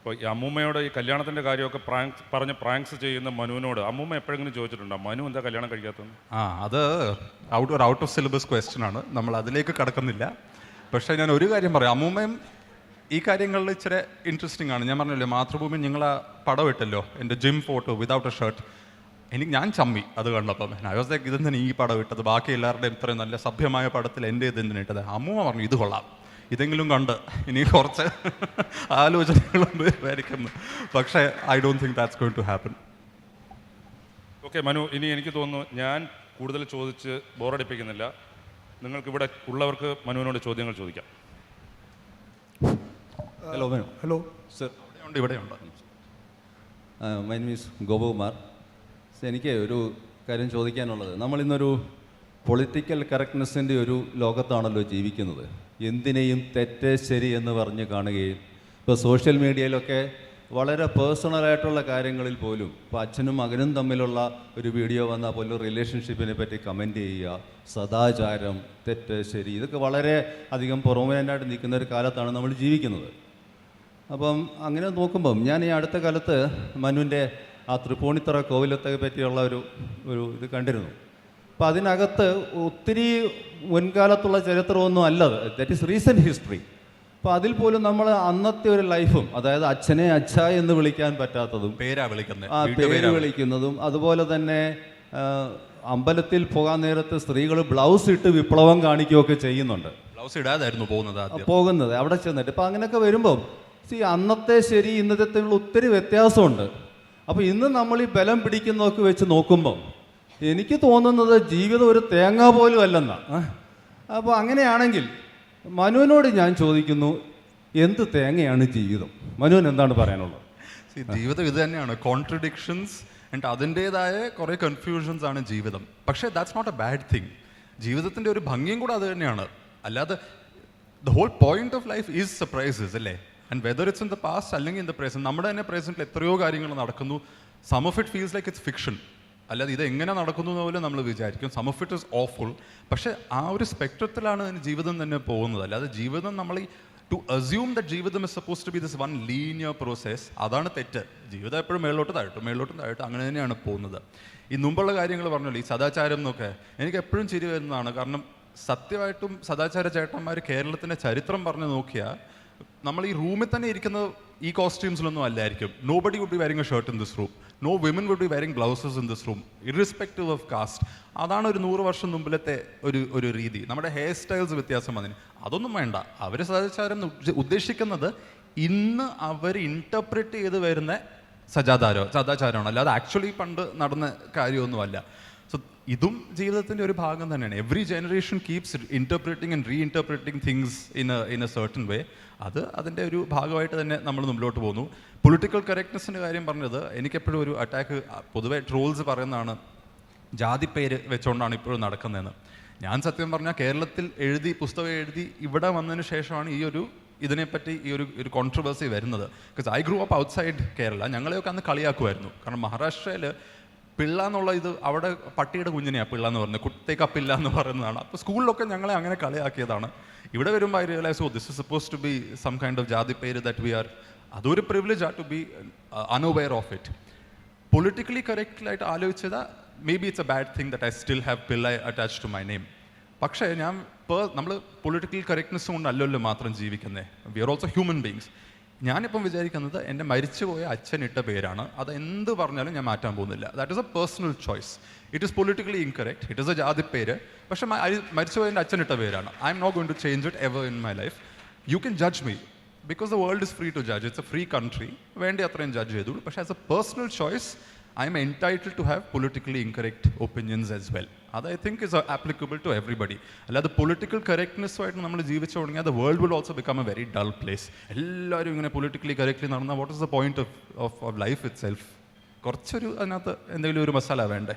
ഇപ്പോൾ ഈ അമ്മൂമ്മയോട് ഈ കല്യാണത്തിൻ്റെ കാര്യമൊക്കെ പറഞ്ഞ് പ്രാങ്ക്സ് ചെയ്യുന്ന മനുവിനോട് അമ്മൂമ്മ എപ്പോഴെങ്കിലും ചോദിച്ചിട്ടുണ്ടോ മനു എന്താ കല്യാണം കഴിക്കാത്തത്? അത് ഔട്ട് ഓഫ് സിലബസ് ക്വസ്റ്റ്യൻ ആണ്, നമ്മൾ അതിലേക്ക് കടക്കുന്നില്ല. പക്ഷേ ഞാൻ ഒരു കാര്യം പറയാം, അമ്മൂമ്മയും ഈ കാര്യങ്ങളിൽ ഇച്ചിരി ഇൻട്രസ്റ്റിംഗ് ആണ്. ഞാൻ പറഞ്ഞല്ലോ, മാതൃഭൂമി നിങ്ങൾ ആ പടം ഇട്ടല്ലോ, എൻ്റെ gym photo without a shirt. ഞാൻ ചമ്മി അത് കണ്ടപ്പം. ഐ വാസ് ലൈക്ക്, ഇതെന്താണ് ഈ പടം ഇട്ടത്, ബാക്കി എല്ലാവരുടെയും ഇത്രയും നല്ല സഭ്യമായ പടത്തിൽ എൻ്റെ ഇതെന്തിനാണ് ഇട്ടത്? അമ്മൂമ്മ പറഞ്ഞു ഇത് കൊള്ളാം, ഇതെങ്കിലും കണ്ട് ഇനി കുറച്ച് ആലോചനകളും വരയ്ക്കുന്നു. പക്ഷേ I don't think that's going to happen. Okay Manu, ഇനി എനിക്ക് തോന്നുന്നു ഞാൻ കൂടുതൽ ചോദിച്ച് ബോറടിപ്പിക്കുന്നില്ല. നിങ്ങൾക്കിവിടെ ഉള്ളവർക്ക് മനുവിനോട് ചോദ്യങ്ങൾ ചോദിക്കാം. ഹലോ മനു. Hello sir. ഇവിടെയുണ്ട്. My name is Gopakumar. എനിക്ക് ഒരു കാര്യം ചോദിക്കാനുള്ളത്, നമ്മളിന്നൊരു പൊളിറ്റിക്കൽ കറക്റ്റ്നെസ്സിൻ്റെ ഒരു ലോകത്താണല്ലോ ജീവിക്കുന്നത്. എന്തിനേയും തെറ്റ് ശരി എന്ന് പറഞ്ഞ് കാണുകയും, ഇപ്പോൾ സോഷ്യൽ മീഡിയയിലൊക്കെ വളരെ പേഴ്സണലായിട്ടുള്ള കാര്യങ്ങളിൽ പോലും, ഇപ്പോൾ അച്ഛനും മകനും തമ്മിലുള്ള ഒരു വീഡിയോ വന്നാൽ പോലും റിലേഷൻഷിപ്പിനെ പറ്റി കമൻറ്റ് ചെയ്യുക, സദാചാരം, തെറ്റ് ശരി, ഇതൊക്കെ വളരെ അധികം പുറമേനായിട്ട് നിൽക്കുന്ന ഒരു കാലത്താണ് നമ്മൾ ജീവിക്കുന്നത്. അപ്പം അങ്ങനെ നോക്കുമ്പം ഞാൻ ഈ അടുത്ത കാലത്ത് മനുവിൻ്റെ ആ തൃപ്പൂണിത്തറ കോവിലത്തെ പറ്റിയുള്ള ഒരു ഇത് കണ്ടിരുന്നു. അപ്പം അതിനകത്ത് ഒത്തിരി മുൻകാലത്തുള്ള ചരിത്രമൊന്നും അല്ലത്, ദാറ്റ് ഈസ് റീസെൻറ്റ് ഹിസ്റ്ററി. അപ്പോൾ അതിൽ പോലും നമ്മൾ അന്നത്തെ ഒരു ലൈഫും, അതായത് അച്ഛനെ അച്ഛ എന്ന് വിളിക്കാൻ പറ്റാത്തതും, പേര് വിളിക്കുന്നതും, അതുപോലെ തന്നെ അമ്പലത്തിൽ പോകാൻ നേരത്ത് സ്ത്രീകൾ ബ്ലൗസ് ഇട്ട് വിപ്ലവം കാണിക്കുകയൊക്കെ ചെയ്യുന്നുണ്ട്. ബ്ലൗസ് ഇടാതായിരുന്നു പോകുന്നത് അവിടെ ചെന്നിട്ട്. ഇപ്പം അങ്ങനെയൊക്കെ വരുമ്പം അന്നത്തെ ശരി ഇന്നത്തെ ഒത്തിരി വ്യത്യാസമുണ്ട്. അപ്പോൾ ഇന്ന് നമ്മൾ ഈ ബലം പിടിക്കുന്നതൊക്കെ വെച്ച് നോക്കുമ്പം എനിക്ക് തോന്നുന്നത് ജീവിതം ഒരു തേങ്ങ പോലും അല്ലെന്നാണ്. അപ്പോൾ അങ്ങനെയാണെങ്കിൽ മനുവിനോട് ഞാൻ ചോദിക്കുന്നു, എന്ത് തേങ്ങയാണ് ജീവിതം? മനുവിന് എന്താണ് പറയാനുള്ളത്? ജീവിതം ഇത് തന്നെയാണ്, കോൺട്രഡിക്ഷൻസ് ആൻഡ് അതിൻ്റേതായ കുറേ കൺഫ്യൂഷൻസ് ആണ് ജീവിതം. പക്ഷേ that's not a bad thing. ജീവിതത്തിൻ്റെ ഒരു ഭംഗിയും കൂടെ അത് തന്നെയാണ്. അല്ലാതെ the whole point of life is surprises അല്ലേ? And whether it's in the past അല്ലെങ്കിൽ ഇൻ ദ പ്രസന്റ്, നമ്മുടെ തന്നെ പ്രസന്റിൽ എത്രയോ കാര്യങ്ങൾ നടക്കുന്നു. Some of it feels like it's fiction. അല്ലാതെ ഇത് എങ്ങനെ നടക്കുന്നു എന്ന് പോലും നമ്മൾ വിചാരിക്കും. Some of it is awful. പക്ഷേ ആ ഒരു സ്പെക്ട്രത്തിലാണ് ജീവിതം തന്നെ പോകുന്നത്. അല്ലാതെ ജീവിതം നമ്മൾ ടു അസ്യൂം ദറ്റ് ജീവിതം is suppose to be this one linear process, അതാണ് തെറ്റ്. ജീവിതം എപ്പോഴും മേളിലോട്ട് താഴോട്ട് അങ്ങനെ തന്നെയാണ് പോകുന്നത്. ഈ മുമ്പുള്ള കാര്യങ്ങൾ പറഞ്ഞല്ലോ, ഈ സദാചാരം എന്നൊക്കെ എനിക്ക് എപ്പോഴും ചിരി വരുന്നതാണ്. കാരണം സത്യമായിട്ടും സദാചാര ചേട്ടന്മാർ കേരളത്തിൻ്റെ ചരിത്രം പറഞ്ഞു നോക്കിയാൽ നമ്മൾ ഈ റൂമിൽ തന്നെ ഇരിക്കുന്നത് ഈ കോസ്റ്റ്യൂംസിലൊന്നും അല്ലായിരിക്കും. Nobody would be wearing a shirt in this room, no women would be wearing gloves in this room, irrespective of caste. അതാണ് ഒരു 100 വർഷം മുമ്പിലത്തെ ഒരു രീതി. നമ്മുടെ ഹെയർ സ്റ്റൈൽസ് വ്യത്യാസം അതിന് അതൊന്നും വേണ്ട. അവർ സദാചാരം ഉദ്ദേശിക്കുന്നത് ഇന്ന് അവർ ഇൻറ്റർപ്രറ്റ് ചെയ്ത് വരുന്ന സദാചാരമാണ്, അല്ലാതെ ആക്ച്വലി പണ്ട് നടന്ന കാര്യമൊന്നുമല്ല. സോ ഇതും ജീവിതത്തിൻ്റെ ഒരു ഭാഗം തന്നെയാണ്. Every generation keeps interpreting and reinterpreting things in a certain way. അത് അതിൻ്റെ ഒരു ഭാഗമായിട്ട് തന്നെ നമ്മൾ മുമ്പിലോട്ട് പോകുന്നു. പൊളിറ്റിക്കൽ കറക്റ്റ്നെസ്സിൻ്റെ കാര്യം പറഞ്ഞത്, എനിക്കെപ്പോഴും ഒരു അറ്റാക്ക്, പൊതുവെ ട്രോൾസ് പറയുന്നതാണ് ജാതിപ്പേര് വെച്ചുകൊണ്ടാണ് ഇപ്പോഴും നടക്കുന്നതെന്ന്. ഞാൻ സത്യം പറഞ്ഞാൽ കേരളത്തിൽ പുസ്തകം എഴുതി ഇവിടെ വന്നതിന് ശേഷമാണ് ഇതിനെപ്പറ്റി ഈ ഒരു കോൺട്രവേഴ്സി വരുന്നത്. Because I grew up outside Kerala. ഞങ്ങളെയൊക്കെ അന്ന് കളിയാക്കുമായിരുന്നു. കാരണം മഹാരാഷ്ട്രയിൽ പിള്ള എന്നുള്ള ഇത് അവിടെ പട്ടിയുടെ കുഞ്ഞിനെയാണ് പിള്ള എന്ന് പറയുന്നത്, കുത്തേക്കപ്പില്ല എന്ന് പറയുന്നതാണ്. അപ്പോൾ സ്കൂളിലൊക്കെ ഞങ്ങളെ അങ്ങനെ കളിയാക്കിയതാണ്. ഇവിടെ വരുമ്പോൾ I realise, this is suppose to be some kind of jati peru that we are, അതൊരു privilege ah to be unaware of it. Politically കറക്റ്റിലായിട്ട് ആലോചിച്ചത് maybe it's a bad thing that I still have Pillai attached to my name. പക്ഷേ നമ്മൾ political correctness കൊണ്ടല്ലല്ലോ മാത്രം ജീവിക്കുന്നത്. We are also human beings. ഞാനിപ്പം വിചാരിക്കുന്നത് എൻ്റെ മരിച്ചുപോയ അച്ഛൻ ഇട്ട പേരാണ്, അത് എന്ത് പറഞ്ഞാലും ഞാൻ മാറ്റാൻ പോകുന്നില്ല. That is a personal choice. It is politically incorrect, it is a ജാതി പേര്, പക്ഷേ മരിച്ചുപോയ എൻ്റെ അച്ഛൻ ഇട്ട പേരാണ്. I am not going to change it ever in my life. You can judge me because the world is free to judge. It's a free country. വേണ്ടി അത്രയും ജഡ്ജ് ചെയ്തോളൂ. പക്ഷേ as a personal choice I am entitled to have politically incorrect opinions as well. That I think is applicable to everybody. അല്ലാതെ political കറക്റ്റ്നെസ്സുമായിട്ട് നമ്മൾ ജീവിച്ചു തുടങ്ങിയാൽ the world will also become a very dull place. എല്ലാവരും ഇങ്ങനെ politically correctly നടന്നാൽ what is the point of life itself? കുറച്ചൊരു അതിനകത്ത് എന്തെങ്കിലും ഒരു മസാല വേണ്ടേ?